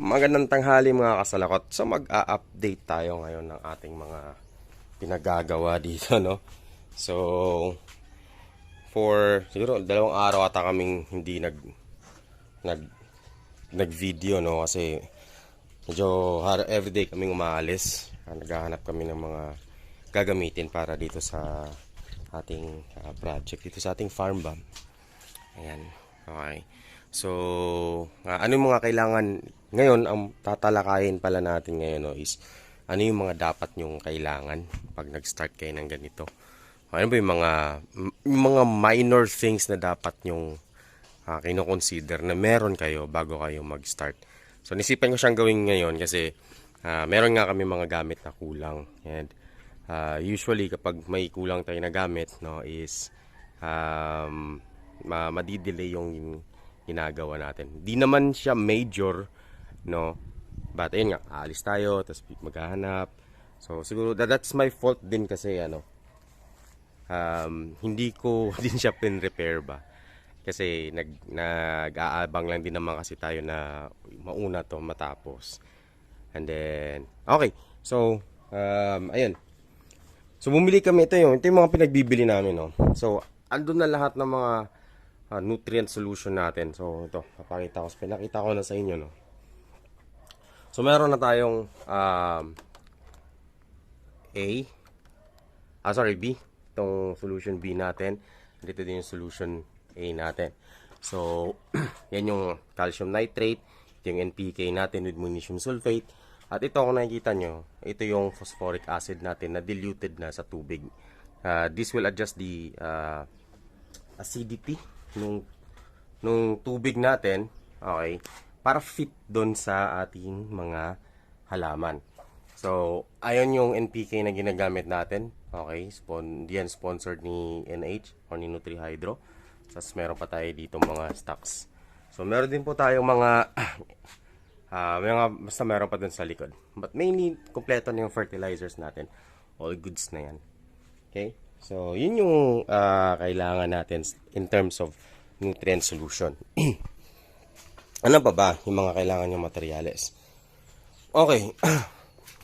Magandang tanghali mga kasalakot. So mag-a-update tayo ngayon ng ating mga pinagagawa dito, no? So for siguro dalawang araw ata kaming hindi nag nag-video, no? Kasi medyo everyday kaming umaalis. Naghahanap kami ng mga gagamitin para dito sa ating project dito sa ating farm ba. Ayan. Okay. So, ano yung mga kailangan ngayon, ang tatalakayin pala natin ngayon, no, is ano yung mga dapat nyong kailangan pag nag-start kayo ng ganito. Ano ba yung mga minor things na dapat nyong kino-consider na meron kayo bago kayo mag-start. So, nisipan ko siyang gawin ngayon kasi meron nga kami mga gamit na kulang. And usually kapag may kulang tayo na gamit, no, is madidelay yung ginagawa natin. Di naman siya major, no? But ayun nga, aalis tayo, tapos maghahanap. So siguro that's my fault din kasi hindi ko din siya pin-repair ba. Kasi nag-aabang lang din naman kasi tayo na mauna to matapos. And then, okay. So, ayun. So bumili kami, ito yung mga pinagbibili namin, no? So, andun na lahat ng mga nutrient solution natin. So ito, pinakita ko na sa inyo, no. So meron na tayong B, itong solution B natin. Dito din yung solution A natin. So yan yung calcium nitrate, ito yung NPK natin with magnesium sulfate. At ito, kung nakikita nyo, ito yung phosphoric acid natin na diluted na sa tubig. This will adjust the acidity nung tubig natin, okay, para fit doon sa ating mga halaman. So, ayon yung NPK na ginagamit natin, okay, diyan sponsored ni NH or ni NutriHydro. Tapos meron pa tayo dito mga stocks. So, meron din po tayong mga basta meron pa dun sa likod. But mainly, kompleto na yung fertilizers natin. All goods na yan. Okay? So, yun yung kailangan natin in terms of nutrient solution. Ano ba yung mga kailangan yung materyales? Okay.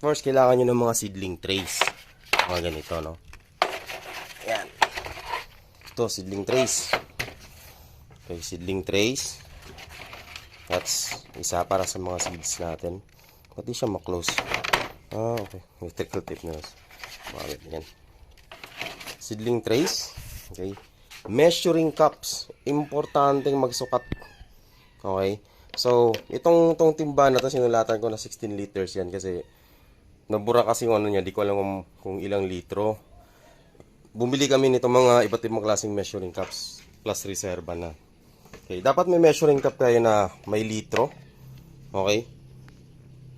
First, kailangan nyo ng mga seedling trays. Mga ganito, no? Ayan. Ito, seedling trays. Okay, seedling trays. That's isa para sa mga seeds natin. Pati siya ma-close. Okay. Electrical tape na. Bakit yan? Seedling trays, okay. Measuring cups, importanteng magsukat. Okay. So, itong timba na to, sinulatan ko na 16 liters yan kasi nabura kasi yung ano niya, di ko alam kung ilang litro. Bumili kami nito mga iba't ibang klaseng measuring cups plus reserva na. Okay, dapat may measuring cup kayo na may litro. Okay.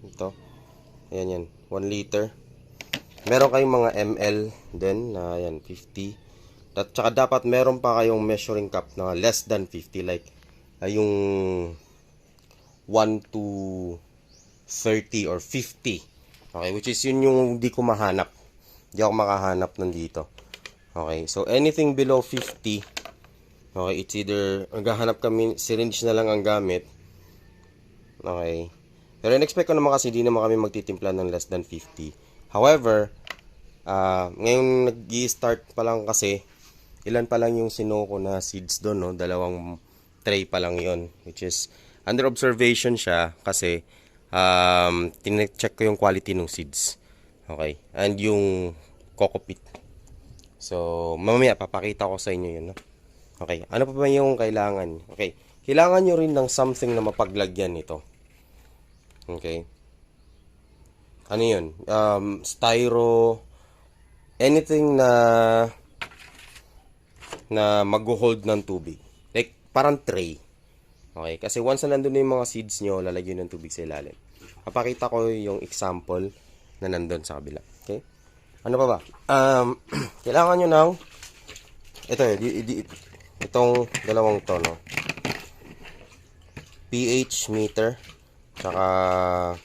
Ito. Ayan yan, 1 liter. Meron kayong mga ml din na yan 50. At saka dapat meron pa kayong measuring cup na less than 50, like yung 1 to 30 or 50. Okay, which is yun yung di ko mahanap. Di ako makahanap nandito. Okay, so anything below 50, okay, it's either maghahanap kami, syringe na lang ang gamit. Okay. Pero in-expect ko naman kasi di naman kami magtitimpla ng less than 50. However, ngayon nag-i-start pa lang kasi, ilan pa lang yung sinuko na seeds doon, no? 2 tray pa lang yon, which is under observation siya kasi tine-check ko yung quality ng seeds. Okay, and yung coco peat. So, mamaya papakita ko sa inyo yun, no? Okay, ano pa ba yung kailangan? Okay, kailangan nyo rin ng something na mapaglagyan nito. Okay. Ano yun? Styro, anything na mag-hold ng tubig. Like, parang tray. Okay? Kasi once na nandun na yung mga seeds nyo, lalagyan ng tubig sa ilalim. Papakita ko yung example na nandun sa kabila. Okay? Ano pa ba? Kailangan nyo ng itong dalawang to, no? pH meter tsaka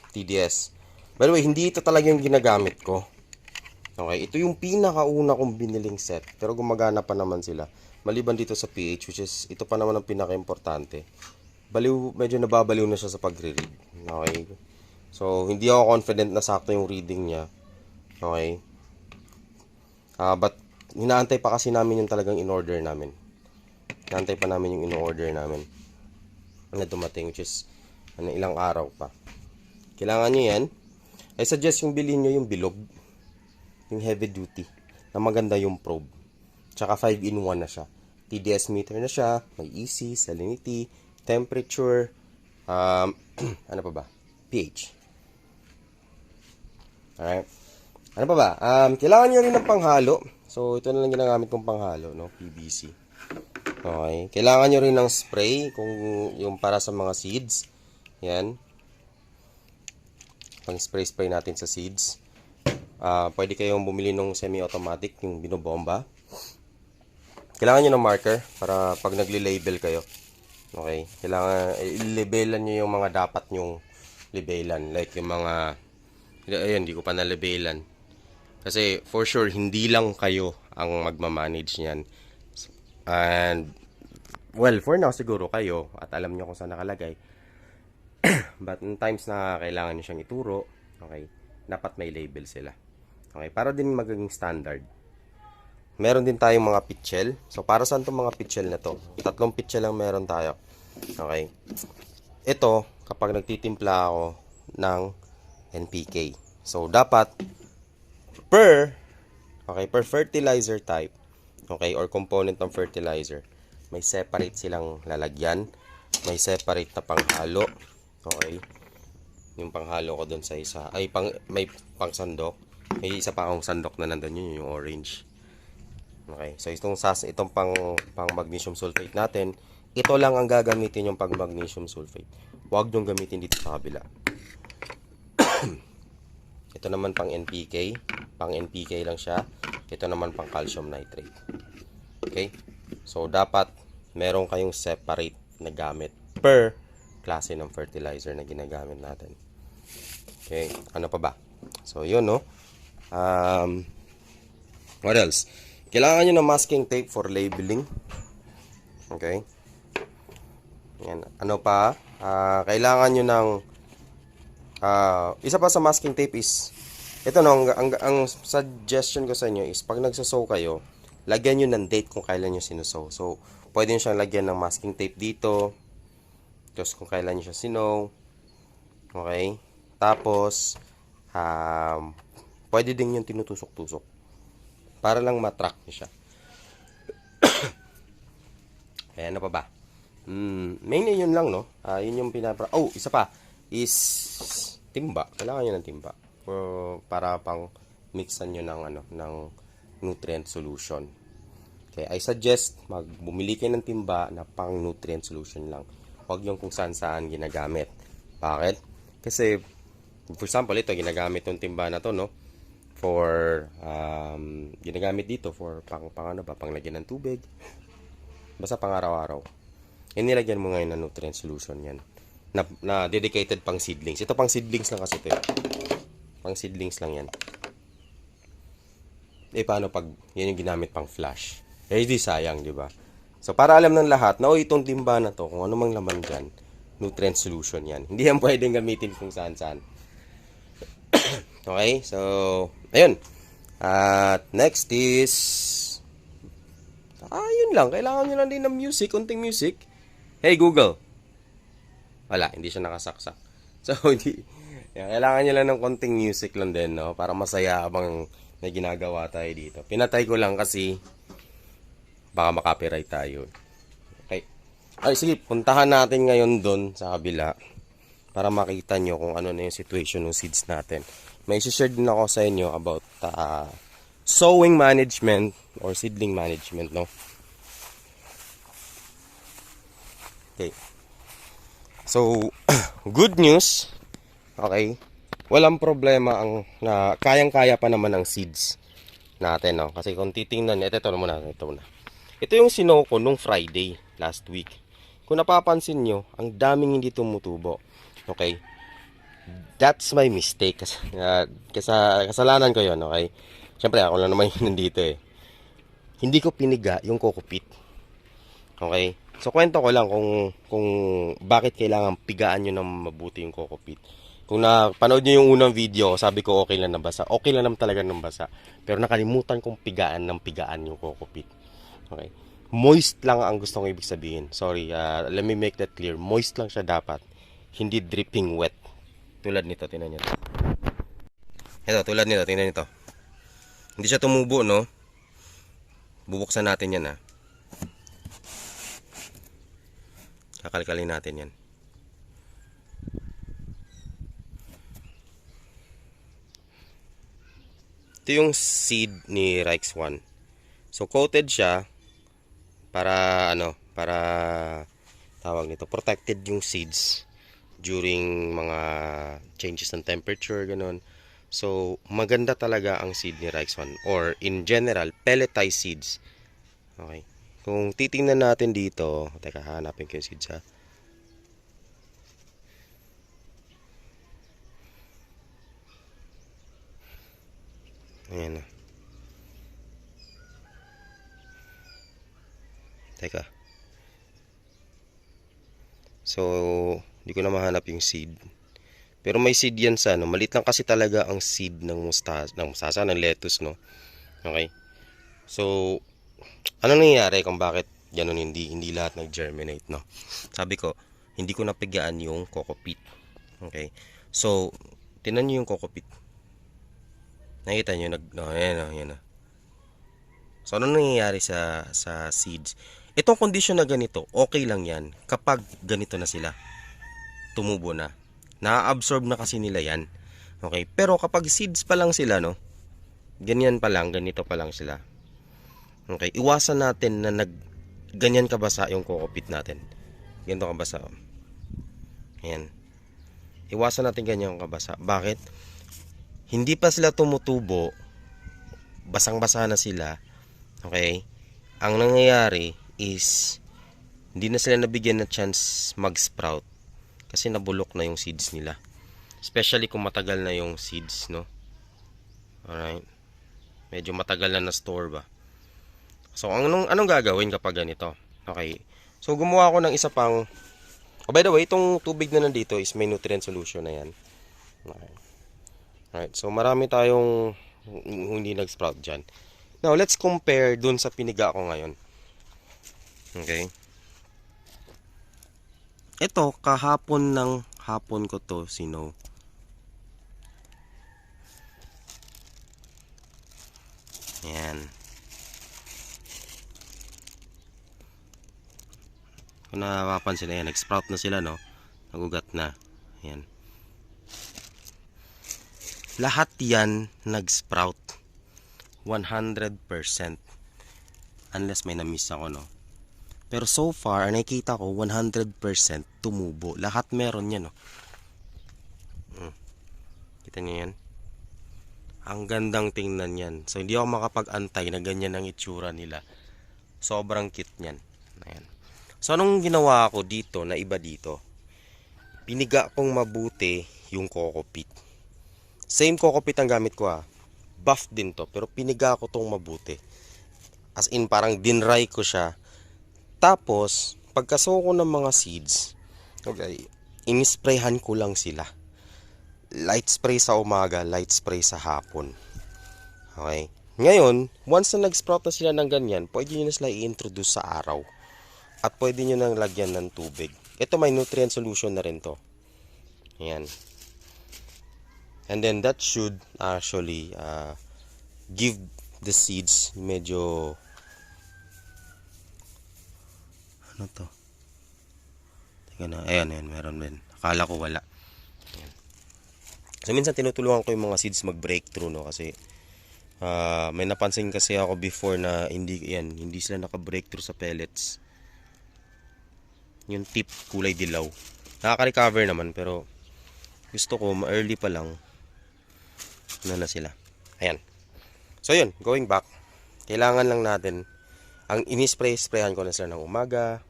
TDS. By the way, hindi ito talaga yung ginagamit ko. Okay, ito yung pinakauna kong biniling set. Pero gumagana pa naman sila. Maliban dito sa pH, which is ito pa naman ang pinaka-importante. Medyo nababaliw na siya sa pagre-read. Okay. So, hindi ako confident na sakto yung reading niya. Okay. But, hinaantay pa kasi namin yung talagang in-order namin. Hinaantay pa namin yung in-order namin na dumating, which is ilang araw pa. Kailangan nyo yan. I suggest yung bilhin nyo yung bilog, yung heavy duty, na maganda yung probe. Tsaka 5-in-1 na siya. TDS meter na siya, may EC, salinity, temperature, ano pa ba? pH. Alright. Ano pa ba? Kailangan nyo rin ng panghalo. So, ito na lang ginagamit kong panghalo, no? PVC. Okay. Kailangan nyo rin ng spray, kung yung para sa mga seeds. Yan. Pang spray natin sa seeds. Pwede kayong bumili ng semi-automatic, yung binobomba. Kailangan nyo ng marker para pag nagli-label kayo. Okay. Kailangan, i-labelan nyo yung mga dapat nyong labelan. Like yung mga, ayun, hindi ko pa na-labelan. Kasi, for sure, hindi lang kayo ang magmamanage niyan. And, well, for now, siguro kayo, at alam nyo kung saan nakalagay. But, in times na kailangan nyo siyang ituro, okay, dapat may label sila. Okay, para din magiging standard. Meron din tayong mga pitchel. So, para saan itong mga pitchel na to? 3 pitchel lang meron tayo. Okay. Ito, kapag nagtitimpla ako ng NPK. So, dapat, per fertilizer type, okay, or component ng fertilizer, may separate silang lalagyan, may separate na panghalo, okay, yung panghalo ko dun sa isa, may pang sandok, may isa pa akong sandok na nandun, yun yung orange, okay, so itong pang magnesium sulfate natin, ito lang ang gagamitin yung pang magnesium sulfate, huwag yung gamitin dito sa kabila. Ito naman pang NPK. Pang NPK lang siya. Ito naman pang calcium nitrate. Okay? So, dapat meron kayong separate na gamit per klase ng fertilizer na ginagamit natin. Okay? Ano pa ba? So, yun, no? What else? Kailangan nyo ng masking tape for labeling. Okay? Yan. Ano pa? Kailangan nyo ng isa pa sa masking tape is ito, no, ang suggestion ko sa inyo is pag nagsasow kayo, lagyan nyo ng date kung kailan nyo sinusow. So, pwede nyo siyang lagyan ng masking tape dito. Tapos kung kailan nyo siya sinow. Okay? Tapos, pwede din yung tinutusok-tusok. Para lang matrack nyo siya. Kaya ano pa ba? Mainly yun lang, no? Yun yung isa pa is timba. Kailangan nyo ng timba. Para pang mixan nyo ng nutrient solution. Okay, I suggest bumili kayo ng timba na pang nutrient solution lang. Huwag yung kung saan ginagamit. Bakit? Kasi, for example, ito, ginagamit yung timba na to, no? For, ginagamit dito for panglagyan ng tubig. Basta pang araw-araw. Nilagyan mo ngayon ng nutrient solution yan. Na dedicated pang seedlings. Ito pang seedlings lang kasi ito. Pang seedlings lang yan. Paano pag yan yung ginamit pang flash? Di sayang, di ba? So, para alam ng lahat na, itong timba na to, kung ano mang laman dyan, nutrient solution yan. Hindi yan pwedeng gamitin kung saan-saan. Okay? So, ayun. At next is, yun lang. Kailangan nyo lang din ng music, konting music. Hey, Google. Wala, hindi siya nakasaksak. So, kailangan nyo lang ng konting music lang din, no? Para masaya habang may ginagawa tayo dito. Pinatay ko lang kasi baka makapiright tayo. Okay. Ay, sige, puntahan natin ngayon doon sa kabila para makita nyo kung ano na yung situation ng seeds natin. May share din ako sa inyo about sowing management or seedling management, no? Okay. So, good news. Okay. Walang problema na kayang-kaya pa naman ang seeds natin, no? Kasi kung titingnan, ito muna. Ito yung sinow ko nung Friday, last week. Kung napapansin nyo, ang daming hindi tumutubo. Okay? That's my mistake. Kasalanan ko yun, okay? Siyempre, ako lang naman yung nandito eh. Hindi ko piniga yung coco peat. Okay? So, kwento ko lang kung bakit kailangan pigaan nyo ng mabuti yung coco peat. Kung napanood nyo yung unang video, sabi ko okay lang nabasa. Okay lang naman talaga ng basa. Pero nakalimutan kong pigaan ng pigaan yung coco peat. Okay. Moist lang ang gusto kong ibig sabihin. Sorry, let me make that clear. Moist lang siya dapat. Hindi dripping wet. Tulad nito, tingnan nyo. Ito, tulad nito, tingnan nito. Hindi siya tumubo, no? Bubuksan natin yan, ha. Kakalkalin natin yan. Ito yung seed ni Rikes 1. So, coated siya para, para tawag nito, protected yung seeds during mga changes ng temperature, ganun. So, maganda talaga ang seed ni Rikes 1 or in general, pelletized seeds. Okay. Kung titingnan natin dito, teka, hanapin ko yung seeds ha. Ayan na. Teka. So, hindi ko na mahanap yung seed. Pero may seed yan sa, Malit lang kasi talaga ang seed ng mustasa, ng lettuce, no? Okay. So, ano nangyayari kung bakit ganun hindi lahat nag-germinate, no? Sabi ko, hindi ko napigaan yung coco peat. Okay. So, tinan niyo yung coco peat. Nakita niyo ayan. So, ano nangyayari sa seeds? Itong condition na ganito, okay lang yan kapag ganito na sila. Tumubo na. Na-absorb na kasi nila yan. Okay? Pero kapag seeds pa lang sila, no? Ganyan pa lang, ganito pa lang sila. Okay? Iwasan natin na ganyan kabasa yung coco peat natin. Ganito kabasa. Ayan. Iwasan natin ganyan kabasa. Bakit? Hindi pa sila tumutubo. Basang-basa na sila. Okay? Ang nangyayari is hindi na sila nabigyan na chance mag-sprout kasi nabulok na yung seeds nila. Especially kung matagal na yung seeds, no? Alright. Medyo matagal na na-store ba. So, anong gagawin kapag ganito? Okay. So, gumawa ako ng isa pang... Oh, by the way, itong tubig na nandito is may nutrient solution na yan. Okay. Alright. So, marami tayong hindi nag-sprout dyan. Now, let's compare dun sa piniga ko ngayon. Okay. Ito, kahapon ng hapon ko to sino. Ayan. Kung napapansin na yan, nag-sprout na sila, no? Nagugat na. Ayan. Lahat yan nag-sprout. 100%. Unless may na-miss ako, no? Pero so far, nakikita ko 100% tumubo. Lahat meron yan, no? Kita niyo yan? Ang gandang tingnan yan. So, hindi ako makapag-antay na ganyan ang itsura nila. Sobrang cute niyan. Ayan. So, anong ginawa ko dito na iba dito? Piniga kong mabuti yung coco peat. Same coco peat ang gamit ko, ha. Buff din to, pero piniga ko tong mabuti. As in, parang dinry ko siya. Tapos, pagkasuko ng mga seeds, okay, inisprayhan ko lang sila. Light spray sa umaga, light spray sa hapon. Okay. Ngayon, once na nag-sprout na sila ng ganyan, pwede nyo na sila i-introduce sa araw. At pwede nyo nang lagyan ng tubig. Ito may nutrient solution na rin to. Ayan. And then that should actually give the seeds medyo... Ano to? Teka na. Ayan, meron din. Akala ko wala. Ayan. So minsan tinutulungan ko yung mga seeds mag-breakthrough, no? Kasi may napansin kasi ako before na hindi sila naka-breakthrough sa pellets. Yung tip kulay dilaw. Nakaka-recover naman pero gusto ko ma-early pa lang na sila. Ayan. So yun, going back. Kailangan lang natin ang inispray-sprayan ko na sila ng umaga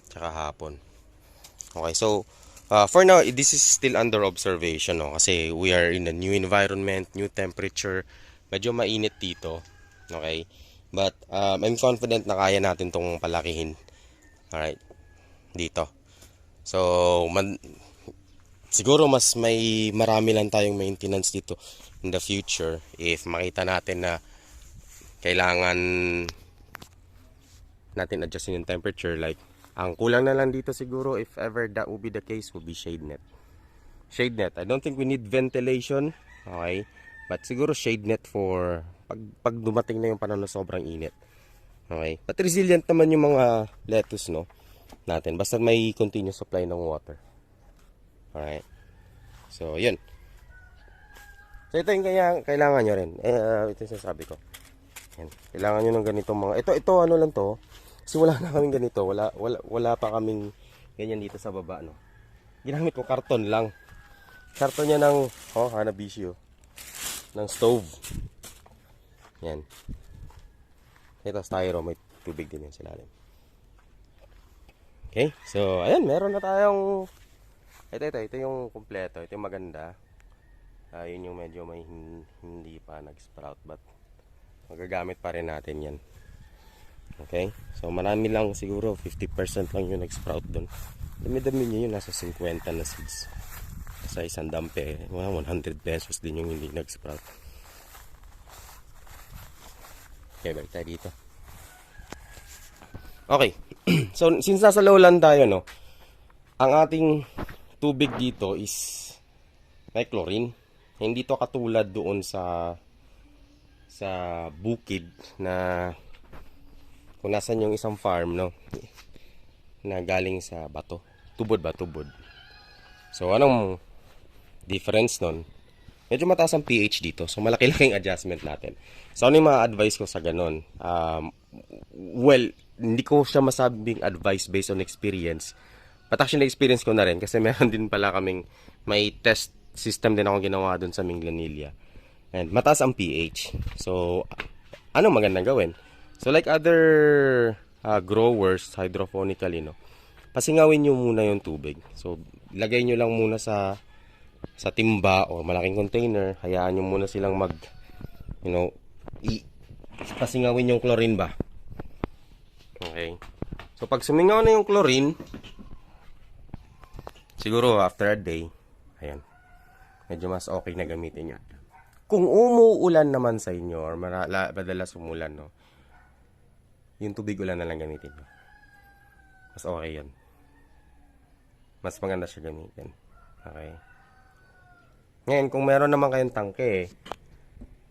tsaka hapon. Okay, so for now, this is still under observation, no? Kasi we are in a new environment, new temperature. Medyo mainit dito. Okay? But I'm confident na kaya natin tong palakihin. Alright, dito. So, siguro mas marami lang tayong maintenance dito in the future if makita natin na kailangan natin adjustin yung temperature. Like, ang kulang na lang dito siguro, if ever that would be the case, would be shade net. Shade net. I don't think we need ventilation. Okay? But siguro shade net for pag dumating na yung panahon na sobrang init. Okay? But resilient naman yung mga lettuce, no? Natin. Basta may continuous supply ng water. Alright? So, yun. So, ito yung kailangan nyo rin. Ito yung sasabi ko. Yan. Kailangan nyo ng ganitong mga... Ito ano lang to. Kasi wala na kaming ganito. Wala pa kaming ganyan dito sa baba, no? Ginamit ko karton lang. Karton niya ng... Hanabishi, oh. Ng stove. Yan. Ito, styro. May tubig din yan sa lalim. Okay. So, ayan. Meron na tayong... Ito yung kumpleto. Ito yung maganda. Yun yung medyo may hindi pa nag-sprout. But, magagamit pa rin natin yan. Okay. So, marami lang siguro. 50% lang yung nag-sprout doon. Dami-dami nyo yun. Nasa 50 na seeds. Sa isang dampe, 100 pesos din yung hindi nag-sprout. Okay, balik tayo dito. Okay. So, since nasa lowland tayo, no, ang ating tubig dito is may chlorine. Hindi to katulad doon sa bukid na kung nasan yung isang farm, no, na galing sa bato. Tubod ba? Tubod. So, anong difference nun? Medyo mataas ang pH dito. So, malaki-laking adjustment natin. So, ano yung ma-advise ko sa ganun? Well, hindi ko siya masabing advice based on experience. But actually, experience ko na rin. Kasi meron din pala kaming may test system din ako ginawa dun sa Minglanilla. And mataas ang pH. So, ano magandang gawin? So, like other growers, hydrophonically, no? Pasingawin nyo muna yung tubig. So, lagay nyo lang muna sa timba o malaking container. Hayaan nyo muna silang pasingawin yung chlorine ba. Okay. So, pag sumingaw na yung chlorine, siguro after a day, ayan, medyo mas okay na gamitin yan. Kung umuulan naman sa inyo or madalas umulan, no, yung tubig ulan na lang gamitin nyo. Mas okay yan. Mas maganda siya gamitin. Okay. Ngayon, kung meron naman kayong tangke,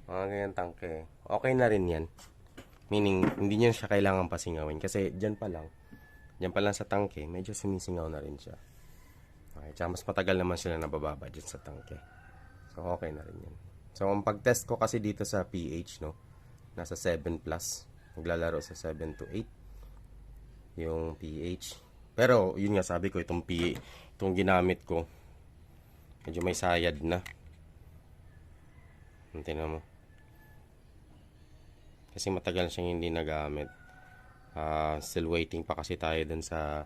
mga ganyan tangke, okay na rin yan. Meaning, hindi nyo siya kailangan pasingawin. Kasi dyan pa lang sa tangke, medyo sumisingaw na rin siya. Okay. Tsaka mas matagal naman sila nabababa dyan sa tangke. So, okay na rin yan. So, ang pag-test ko kasi dito sa pH, no, nasa 7+. Maglalaro sa 7 to 8 yung pH. Pero, yun nga sabi ko, itong ginamit ko, medyo may sayad na. Tingnan mo. Kasi matagal siyang hindi nagamit. Still waiting pa kasi tayo dun sa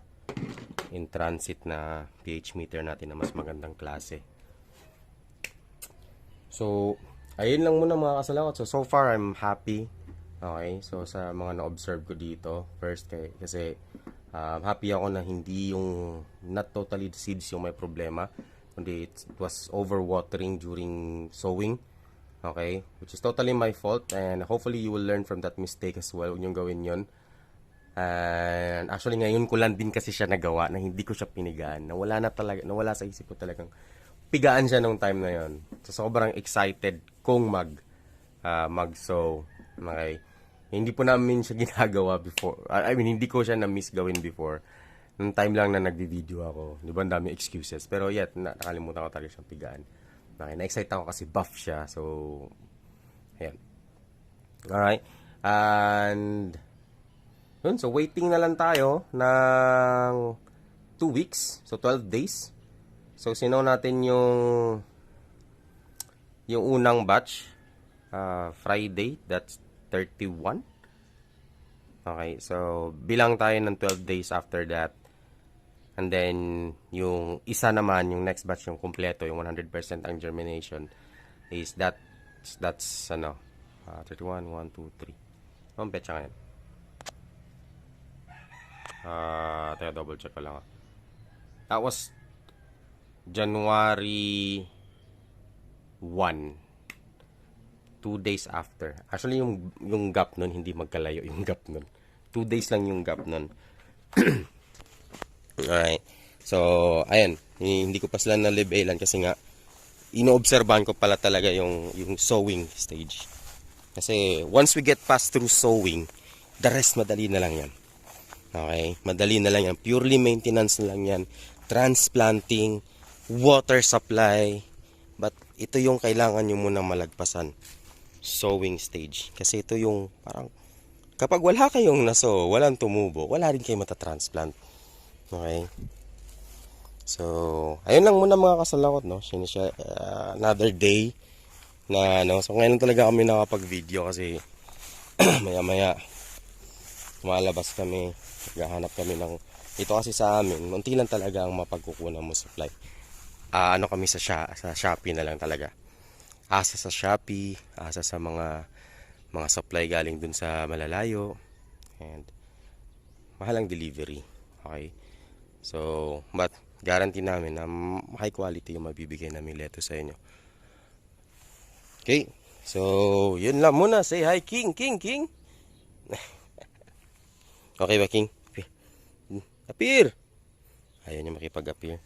in transit na pH meter natin na mas magandang klase. So, ayun lang muna mga kasalakot. So far, I'm happy. Okay, so sa mga na-observe ko dito, first kasi happy ako na hindi yung not totally the seeds yung may problema, kundi it was overwatering during sowing. Okay, which is totally my fault, and hopefully you will learn from that mistake as well. Huwag niyong gawin yon. And actually ngayon ko lang din kasi siya nagawa na hindi ko siya pinigaan. Nawala sa isip ko talagang pigaan siya nung time na yon. So sobrang excited kong mag-sow. Okay. Hindi po namin siya ginagawa before. I mean, hindi ko siya na-miss gawin before. Nung time lang na nagbi-video ako. Di ba, ang dami excuses. Pero yet, nakalimutan ko talaga siyang pigaan. Okay, na-excite ako kasi buff siya. So, ayan. Alright. And, yun. So, waiting na lang tayo ng 2 weeks. So, 12 days. So, sinaw natin yung unang batch. Friday. That's 31. Okay, so bilang tayo ng 12 days after that. And then yung isa naman, yung next batch, yung kompleto, yung 100% ang germination is that's 31, 1, 2, 3. Ang petsa ngayon. Teka, double check ko lang. That was January 1. 2 days after. Actually, yung gap nun, hindi magkalayo yung gap nun. 2 days lang yung gap nun. Alright. So, ayan. Hindi ko pa sila nalibelan kasi nga, inoobserbahan ko pala talaga yung sowing stage. Kasi, once we get past through sowing, the rest madali na lang yan. Okay? Madali na lang yan. Purely maintenance na lang yan. Transplanting, water supply. But, ito yung kailangan nyo munang malagpasan. Sowing stage. Kasi ito yung parang kapag wala kayong naso, walang tumubo, wala rin kayo matatransplant. Okay? So, ayun lang muna mga kasalakot, no? Another day na, no? So, ngayon talaga kami nakapag-video kasi maya-maya lumalabas kami, naghahanap kami ng ito kasi sa amin, unti lang talaga ang mapagkukunan mo supply. Ano kami sa Shopee na lang talaga. Asa sa Shopee, asa sa mga supply galing dun sa malalayo, and mahal ang delivery. Okay? So, but guarantee namin na high quality yung mabibigay namin lettuce sa inyo. Okay? So, yun lang muna. Say hi, King! Okay ba, King? Appear! Ayaw niya makipag-appear.